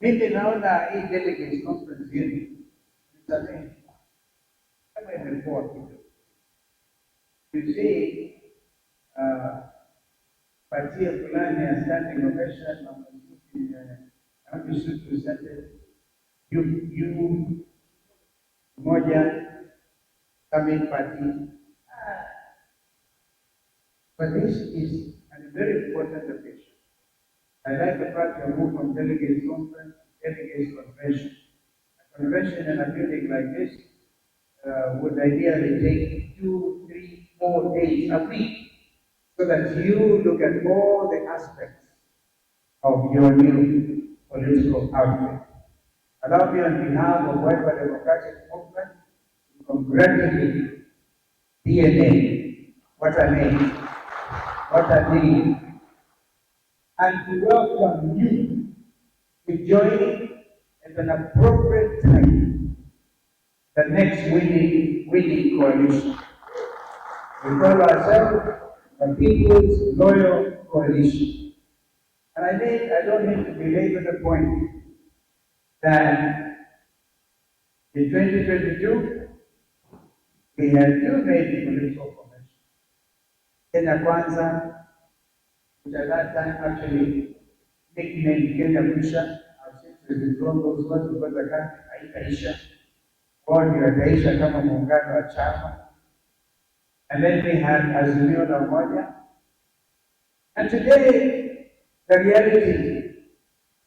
Mimi naona hii delegates conference hii nisamehe kama imekuwa kidogo. You see, patie fulani ya standing ovation na muziki ameshutu presente you moja coming party. But this is a very important occasion. I like the fact you move from delegates conference to delegates convention. A convention in a building like this would ideally take 2, 3, 4 days a week so that you look at all the aspects of your new political outfit. Allow me on behalf of Wiper Democratic Movement to congratulate DNA, what a name, what a name, and to welcome you to join at an appropriate time the next winning coalition. We call ourselves the People's Loyal Coalition. And I don't need to belabor the point that in 2022, we had two major political formations. Kenya Kwanza, which at that time actually nicknamed Kenya Kusha, our since we've withdrawn those words because the country haitaisha, or yataisha kama muungano wa chama. And then we had Azimio la Umoja. And today, the reality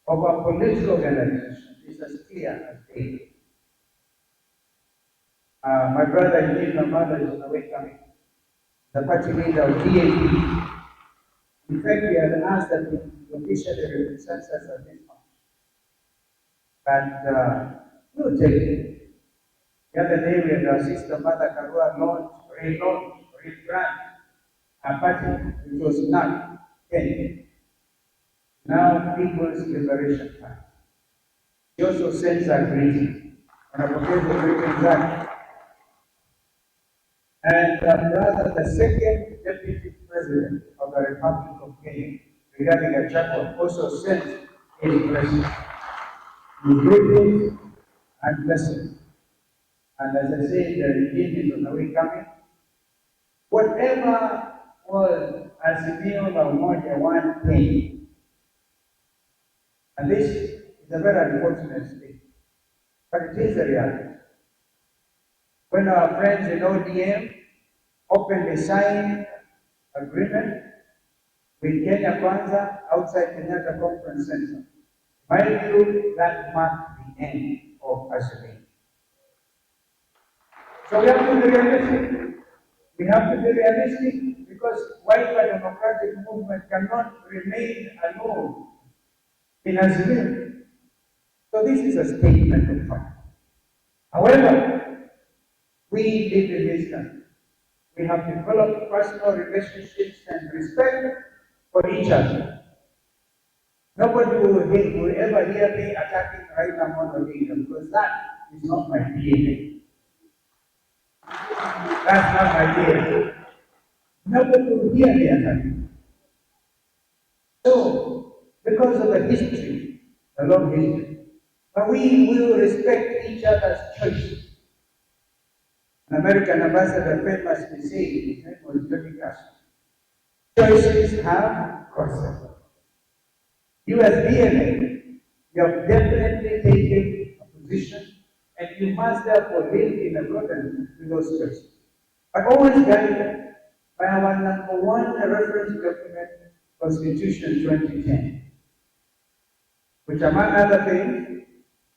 of our political organization is as clear as day. My brother Eugene, my mother is on the way coming. The party leader of DAP. In fact, we had asked that we officially represent us at this point. But we'll take it. The other day, we had our sister Mother Karua relaunch, rebrand a party which was not Kenya. Now, People's Liberation Party. She also sends her greetings. Wanapokea greetings zake. And brother, the second deputy president of the Republic of Kenya, regarding a chapel, also sent his blessings. His greetings and blessings. And as I said, the regime is on the way coming. Whatever was Azimio la Umoja one thing, and this is a very unfortunate state, but it is a reality. When our friends in ODM openly signed agreement with Kenya Kwanza outside Kenyatta Conference Center, my view, that marked the end of Azimio. So we have to be realistic. We have to be realistic because Wiper Democratic Movement cannot remain alone in Azimio. So this is a statement of fact. However, we live in this country. We have developed personal relationships and respect for each other. Nobody will ever hear me attacking Raila Amolo Odinga because that is not my DNA. That's not my DNA. Nobody will hear me attacking. So, because of the history, the long history, but we will respect each other's choices. An American ambassador famously said, his name was Johnny Cash, choices have consequences. You as DNA, you have definitely taken a position and you must therefore live in accordance with those choices. But always guided by our number one reference document, Constitution 2010, which among other things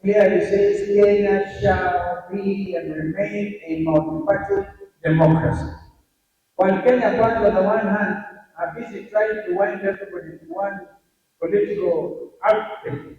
clearly says Kenya shall be and remain a multi-party democracy. While Kenya Kwanza, on the one hand, are busy trying to wind everybody into one political outfit,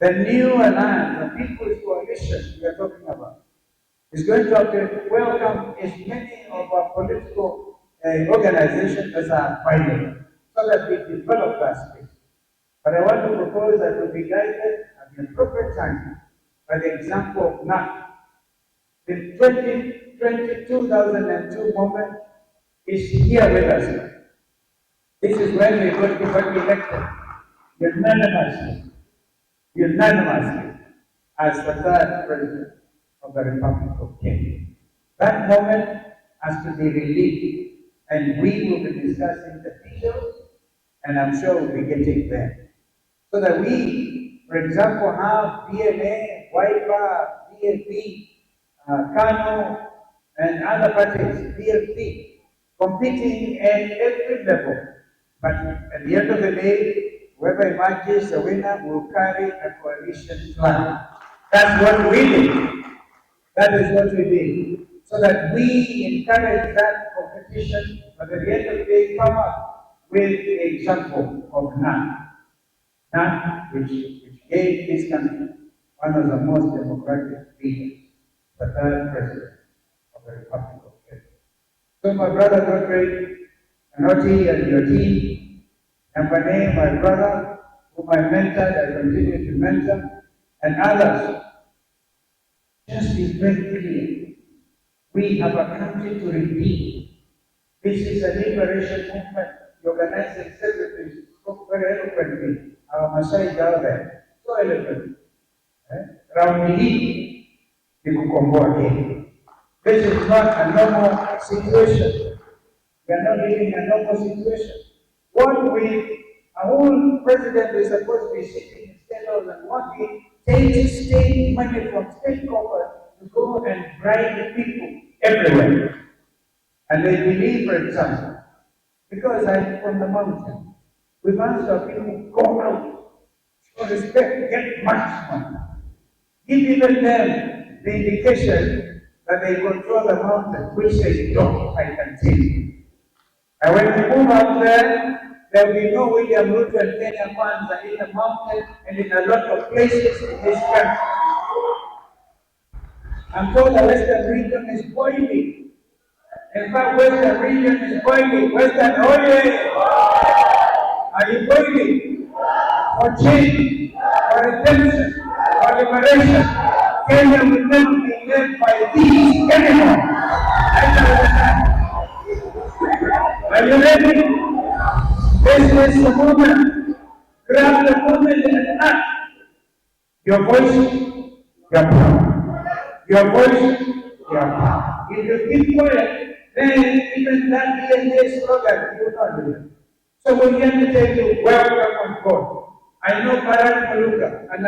the new alliance, the People's Coalition we are talking about, is going to welcome as many of our political organizations as are viable, so that we develop that space. But I want to propose that we be guided at the appropriate time by the example of NAC. The 2002 moment is here with us. This is when we're going to get elected unanimously, unanimously, as the third president of the Republic of Kenya. That moment has to be relieved, and we will be discussing the details, and I'm sure we'll be getting there. So that we, for example, have DNA, Wiper, DFP, Kano, and other parties, DFP, competing at every level. But at the end of the day, whoever emerges the winner will carry a coalition flag. That's what we did. That is what we did. So that we encourage that competition, but at the end of the day, come up with the example of none which gave this country one of the most democratic leaders, the third president of the Republic of Kenya. So my brother Godfrey, Anoti and your team, Nambane, my brother, whom I mentored, I continue to mentor, and others, just be very clear. We have a country to redeem. This is a liberation movement. The organizing secretary spoke very eloquently. Our Masai girl there, so eloquently. Raundi hii ni kukomboa Kenya. This is not a normal situation. We are not living a normal situation. What we, a whole president is supposed to be sitting in state house and working, taking state money from state coffers to go and bribe the people everywhere. And they believe, for example, because I'm from the mountain, we asked our people go out, show respect, get much money. Give even them the indication that they control the mountain, which they don't, I can tell you. And when we move out there will be no William Ruto and Kenya Kwanza in the mountain and in a lot of places in this country. I'm told the Western region is boiling. In fact, Western region is boiling. Western, oh yeah! Are you boiling? For change, for redemption, for liberation. Kenya will never be led by these anymore. Are you ready? This is the moment. Grab the moment and act. Your voice, your power. Your voice, your power. If you keep quiet, then even that DNA slogan, you will not do it. So we're here to tell you, welcome on board. I know Barack Maluka, an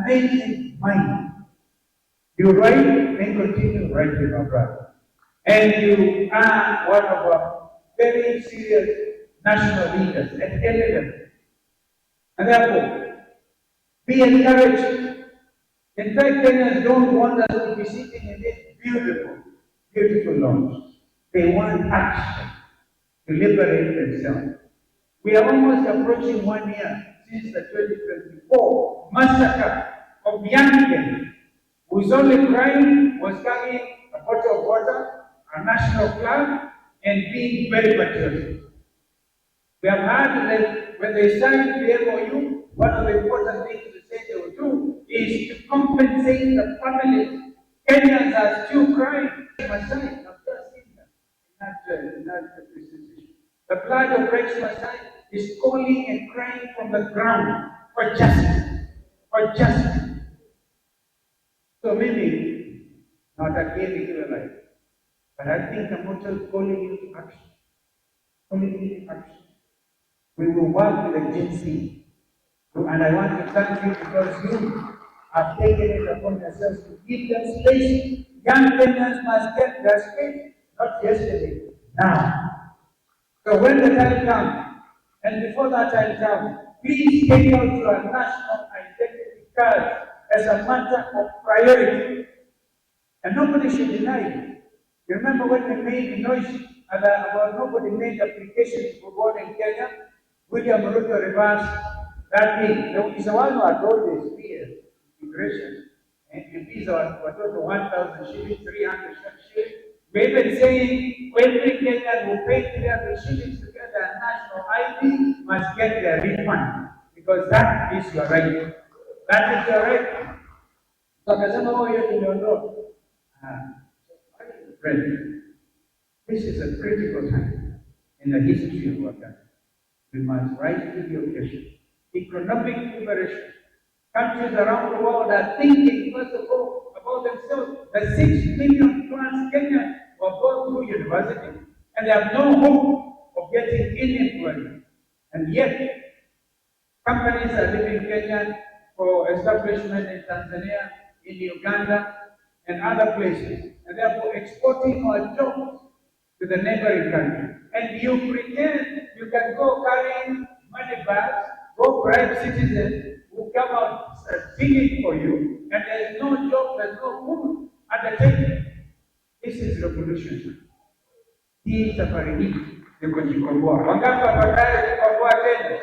amazing mind. You write and continue writing, my brother. And you are one of our very serious national leaders at any level. And therefore, be encouraged. In fact, Kenyans don't want us to be sitting in this beautiful, beautiful lounge. They want action to liberate themselves. We are almost approaching 1 year since the 2024 massacre of young Kenyans, whose only crime was carrying a bottle of water, a national flag, and being very patriotic. We have heard that when they signed the MOU, one of the important things they say they will do is to compensate the families. Kenyans are still crying. Masai, I've just seen that in that presentation. The blood of Rex Masai is calling and crying from the ground for justice, for justice. So maybe not again in life, but I think I'm also calling you to action. Calling you to action. We will work with the Gen Z. And I want to thank you because you have taken it upon yourselves to give them space. Young Kenyans must get their space, not yesterday, now. So when the time comes, and before that time comes, please take out your national identity card as a matter of priority. And nobody should deny it. You remember when we made the noise about nobody made applications for vote in Kenya? William Ruto reversed that thing. He's the one who had all these fears, immigration. And if these are whatever 1,000 shillings, 300 shillings, we're even saying every Kenyan who paid 300 shillings to get their national ID must get their refund. Because that is your right. That is your right. So akasema hiyo tuliondoa. Friend, this is a critical time. in the history of our country. We must rise to the occasion. Economic liberation. Countries around the world are thinking, first of all, about themselves. The 6 million plus Kenyans were born through university, and they have no hope of getting any employment. And yet, companies are leaving Kenya for establishment in Tanzania, in Uganda, and other places, and therefore exporting our jobs to the neighboring country. And you pretend you can go carrying money bags, go bribe citizens who come out singing for you, and there's no job, there's no food at the table. This is revolution. Hii safari hii ni kujikomboa. Wangapi wako tayari kukomboa Kenya?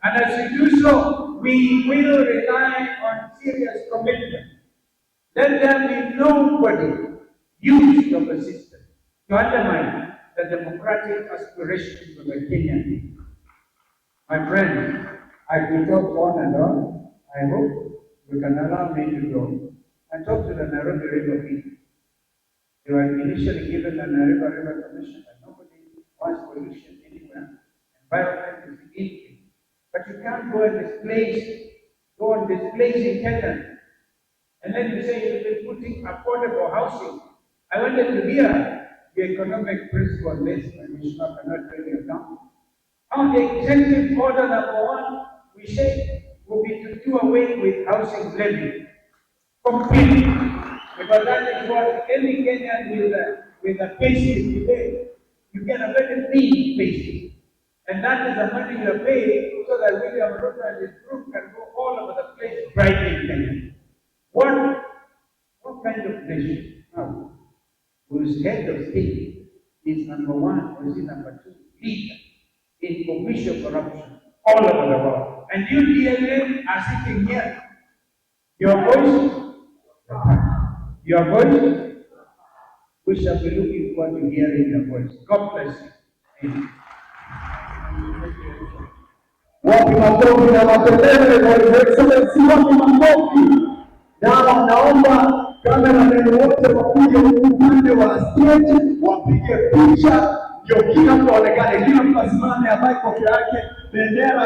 And as we do so, we will rely on serious commitment. Let there be nobody used of the system to undermine the democratic aspirations of the Kenyan people. My friends, I could talk on and on. I hope you can allow me to go and talk to the Nairobi River people. They were initially given the Nairobi River Commission, and nobody wants pollution anywhere. Environment is the issue. But you can't go on displacing Kenya. And then you say you've been putting affordable housing. I wanted to hear the economic principle on this, and Musyoka cannot tell you now. On the executive order number 1, we say will be to do away with housing levy completely. Because that is what any Kenyan with a payslip today, you get a very big payslip. And that is the money you pay so that William Ruto and his group can go all over the place bribing Kenya. What kind of nation now whose head of state is number 1 or is it number 2 leader in official corruption all over the world? And you DLA are sitting here. Your voice, we shall be looking forward to hearing your voice. God bless you. Amen. Wapi makofi na makelele kwa His Excellency, wapi makofi. Na naomba kameramani wote wakuje upande wa stage wapige picha, ndio kila mtu aonekane, kila mtu asimame, ambaye kofia yake bendera